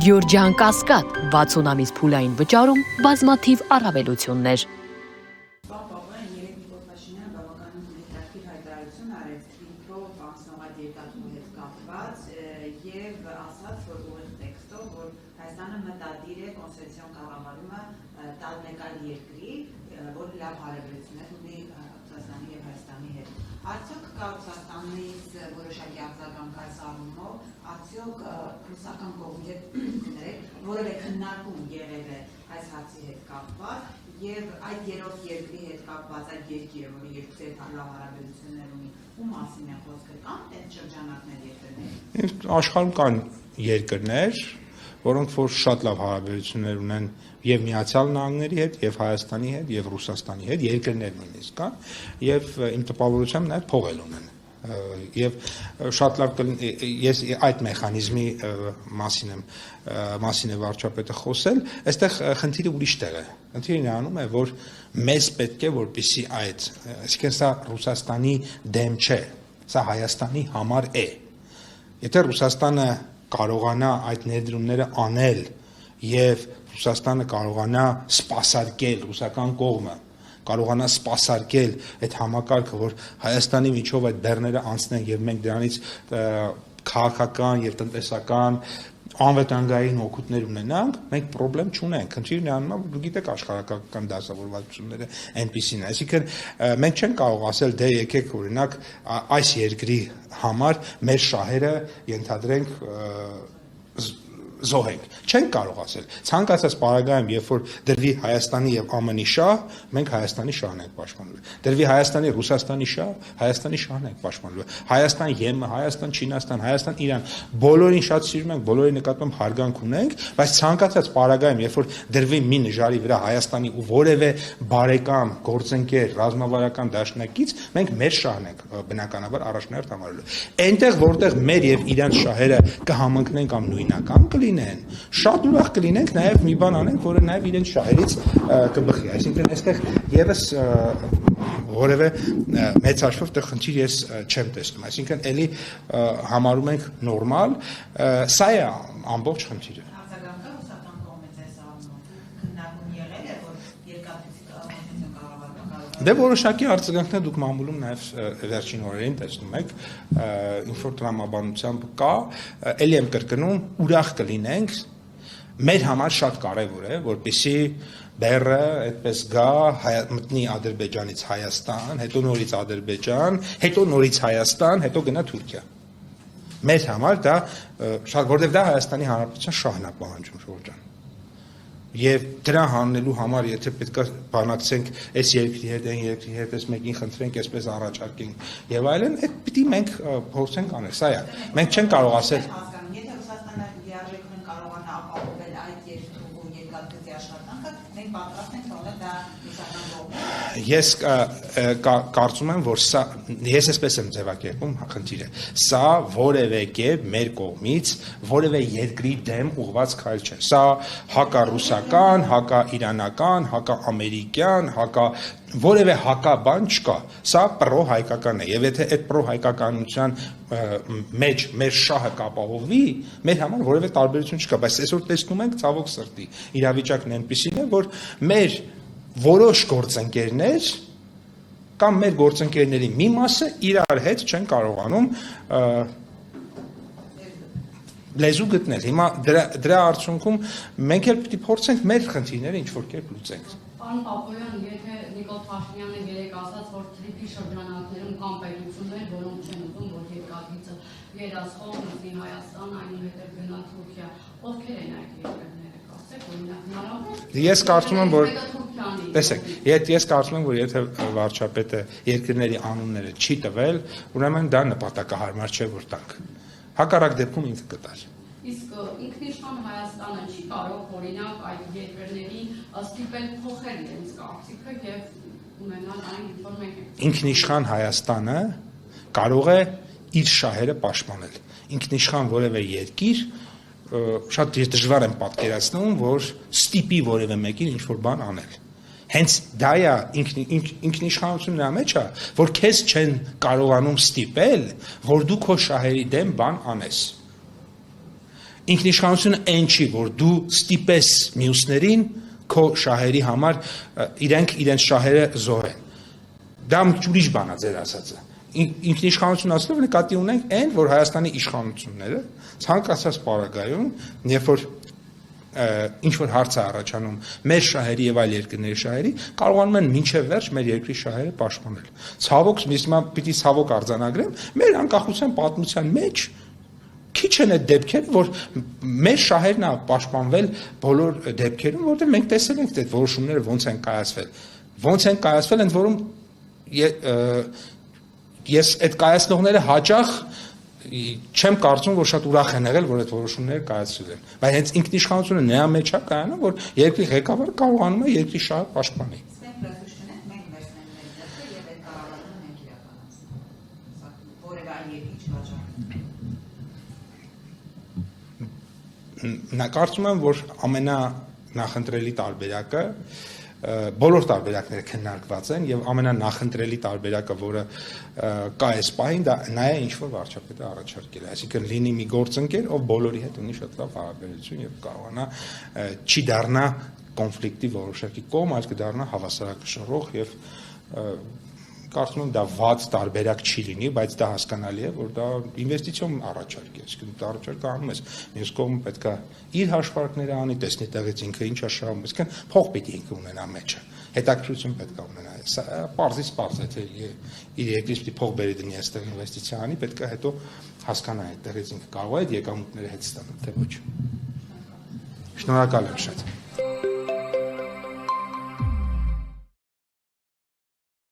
Գյորջյան Կասկադ 60 ամիս փուլային վճարում բազմաթիվ առավելություններ։ Պապավան երեք Նիկոլ Փաշինյանը բավականին հետաքրքիր հայտարարություն արեց Ֆիլիպով անձնական երկաթուղու հետ կապված եւ ասաց, որ ուղիղ տեքստով, որ Հայաստանը մտադիր է կոնստիտուցիոն կառավարումը տալ մեկ այլ երկրի, որ լավ հարաբերություններ ունի Ռուսաստանի եւ Հայաստանի հետ։ Արդյոք կա Ռուսաստանից որոշակի արձագանք այս առումով, արդյոք ռուսական կողմի հետ որևէ քննարկում եղել է այս հարցի հետ կապված եւ այդ երրորդ երկրի հետ կապված այդ երկիրը, որը երկրի հետ լավ հարաբերություններ ունի, ու մասին է խոսքը կան այդ շրջանակներ երկրներ։ Աշխարհում կան երկրներ, որոնք որ շատ լավ հարաբերություններ ունեն եւ Միացյալ Նահանգների հետ, եւ Հայաստանի հետ, եւ Ռուսաստանի հետ, երկրներ նույնիսկ կան, եւ իմ տպավորությամբ նաեւ փող էլ ունեն։ Եվ շատ լավ ես այդ մեխանիզմի մասին է վարչապետը խոսել, այստեղ խնդիրը ուրիշ տեղ է։ Խնդիրը նրանում է, որ մեզ պետք է որպեսզի այդ, այսինքն սա Ռուսաստանի դեմ չէ, սա Հայաստանի համար է։ Եթե Ռուսաստանը կարողանա այդ ներդրումները անել եւ Ռուսաստանը կարողանա սպասարկել ռուսական կողմը, կարողանա սպասարկել այդ համակարգը, որ Հայաստանի միջով այդ բեռները անցնեն եւ մենք դրանից քաղաքական եւ տնտեսական անվտանգային օգուտներ ունենանք, մենք խնդրեմ չունենք։ Խնդիրն է անում, որ գիտեք աշխարհական դասավորվածությունները այնպիսին է։ Այսինքն մենք չենք կարող ասել դե եկեք օրինակ այս երկրի համար մեր շահերը ենթադրենք զոհենք։ Չենք կարող ասել։ Ցանկացած պարագայում, երբ որ դրվի Հայաստանի եւ ԱՄՆ-ի շահ, մենք Հայաստանի շահն ենք պաշտպանելու։ Դրվի Հայաստանի, Ռուսաստանի շահ, Հայաստանի շահն ենք պաշտպանելու։ Հայաստան, ԵՄ, Հայաստան, Չինաստան, Հայաստան, Իրան, բոլորին շատ սիրում ենք, բոլորի նկատմամբ հարգանք ունենք, բայց ցանկացած պարագայում, երբ որ դրվի մի նժարի վրա Հայաստանի ու որևէ բարեկամ, գործընկեր, ռազմավարական դաշնակից, մենք մեր շահն ենք բնականաբար առաջնահերթ համարելու։ Այնտեղ, որտեղ մեր եւ իրանց շահերը կհամընկնեն կամ նույնական կլինեն, շատ ուրախ կլինենք նաև մի բան անենք, որը նաև իրենց շահերից կբխի։ Այսինքն այստեղ եւս որևէ մեծ հաշվով տեղ խնդիր ես չեմ տեսնում։ Այսինքն էլի համարում ենք նորմալ, սա է ամբողջ խնդիրը։ Արձագանքը ռուսական կողմից այս առումով քննարկում եղել է, որ երկաթուղի կառավարումը Դե որոշակի արձագանքներ դուք մամուլում նաև վերջին օրերին տեսնում եք, ինչ որ տրամաբանությամբ կա, էլի եմ կրկնում, ուրախ կլինենք, մեր համար շատ կարևոր է, որպեսզի բեռը այդպես գա, մտնի Ադրբեջանից Հայաստան, հետո նորից Ադրբեջան, հետո նորից Հայաստան, հետո գնա Թուրքիա։ Մեր համար դա շատ, որտեղ դա Հայաստանի Հանրապետության շահն է պահանջում, Ժողովուրդ ջան։ Եվ դրա հանելու համար, եթե պետք է բանակցենք այս երկրի հետ, այն երկրի հետ, այս մեկին խնդրենք, այսպես առաջարկենք եւ այլն, այդ պիտի մենք փորձենք անել, սա է։ Մենք չենք կարող ասել Եթե Ռուսաստանը լիարժեքորեն կարողանա ապահովել այդ երկրի երկաթուղի աշխատանքը, մենք պատրաստ ենք թողնել դա ռուսական կողմից։ Ես կարծում եմ, որ սա, ես այսպես եմ ձևակերպում խնդիրը, սա որևէ կերպ մեր կողմից որևէ երկրի դեմ ուղղված քայլ չէ։ Սա հակառուսական, հակաիրանական, հակաամերիկյան, որևէ հակաբան չկա։ Սա պրոհայկական է։ Եվ եթե այդ պրոհայկականության մեջ մեր շահը կապահովվի, մեր համար որևէ տարբերություն չկա, բայց այսօր տեսնում ենք ցավոք սրտի իրավիճակն այնպիսին է, որ մեր որոշ գործընկերներ կամ մեր գործընկերների մի մասը իրար հետ չեն կարողանում լեզու գտնել։ Հիմա դրա արդյունքում մենք էլ պիտի փորձենք մեր խնդիրները ինչ-որ կերպ լուծենք։ Պարոն Պապոյան, եթե Նիկոլ Փաշինյանը երեք ասաց, որ թրիփի շրջանակներում կան պետություններ, որոնք չեն ուզում, որ երկաթուղը երասխող մտնի Հայաստան, այնուհետև գնա Թուրքիա, ովքեր են այդ երկրները, կարծեք, օրինակ հնարավոր։ Ես կարծում եմ, որ տեսեք, ես կարծում եմ, որ եթե վարչապետը երկրների անունները չի տվել, ուրեմն դա նպատակահարմար չէ, որ տանք։ Հակառակ դեպքում ինքը կտար։ Իսկ ինքնիշխան Հայաստանը չի կարող օրինակ այդ երկրների ստիպել փոխել իրենց կարծիքը եւ ունենալ այն, որ մենք ինքնիշխան Հայաստանը կարող է իր շահերը պաշտպանել։ Ինքնիշխան որևէ երկիր շատ դժվար եմ պատկերացնում, որ ստիպի որևէ մեկին ինչ-որ բան անել։ Հենց դա է ինքնիշխանություն նրա մեջ է, որ քեզ չեն կարողանում ստիպել, որ դու քո շահերի դեմ բան անես։ Ինքնիշխանությունը այն չի, որ դու ստիպես մյուսներին քո շահերի համար իրենց շահերը զոհեն։ Դա մի ուրիշ բան է ձեր ասածը։ Ինքնիշխանություն ասելով նկատի ունենք այն, որ Հայաստանի իշխանությունները ցանկացած պարագայում, երբ որ ինչ որ հարց է առաջանում մեր շահերի եւ այլ երկրների շահերի, կարողանում են մինչեւ վերջ մեր երկրի շահերը պաշտպանել։ Ցավոք, միսմա պիտի ցավոք արձանագրեմ, մեր անկախության պատմության մեջ քիչ են այդ դեպքերը, որ մեր շահերն է պաշտպանվել բոլոր դեպքերում, որտեղ մենք տեսել ենք այդ որոշումները ոնց են կայացվել։ Ոնց են կայացվել, ընդ որում ես այդ կայացնողները հաճախ չեմ կարծում, որ շատ ուրախ են եղել, որ այդ որոշումները կայացրել են։ Բայց հենց ինքնիշխանությունը նրա մեջ է կայանում, որ երկրի ղեկավարը կարողանում է երկրի շահը պաշտպանել։ Մենք ռեսուրս չունենք, մենք վերցնենք մեր ձեռքը եւ այդ կառավարումը մենք իրականացնենք։ Սա որևէ այլ երկիր չհաջողի։ Կարծում եմ, որ ամենանախընտրելի տարբերակը բոլոր տարբերակները քննարկված են եւ ամենանախընտրելի տարբերակը, որը կա այս պահին, դա նա է ինչ որ վարչապետը առաջարկել է, այսինքն լինի մի գործընկեր, ով բոլորի հետ ունի շատ լավ հարաբերություն եւ կարողանա չի դառնա կոնֆլիկտի որոշակի կողմ, այլ կդառնա հավասարակշռող եւ կարծում եմ դա վատ տարբերակ չի լինի, բայց դա հասկանալի է, որ դա ինվեստիցիոն առաջարկ է, այսինքն դա առաջարկը անում ես, մյուս կողմը պետք է իր հաշվարկները անի, տեսնի տեղից ինքը ինչ է շահում, այսինքն փող պիտի ինքը ունենա մեջը, հետաքրքրություն պետք է ունենա, պարզից պարզ է, թե իր երկրից պիտի փող բերի դնի այստեղ ինվեստիցիա անի, պետք է հետո հասկանա այդտեղից ինքը կարող է այդ եկամուտները հետ ստանալ, թե ոչ։ Շնորհակալ եմ շատ։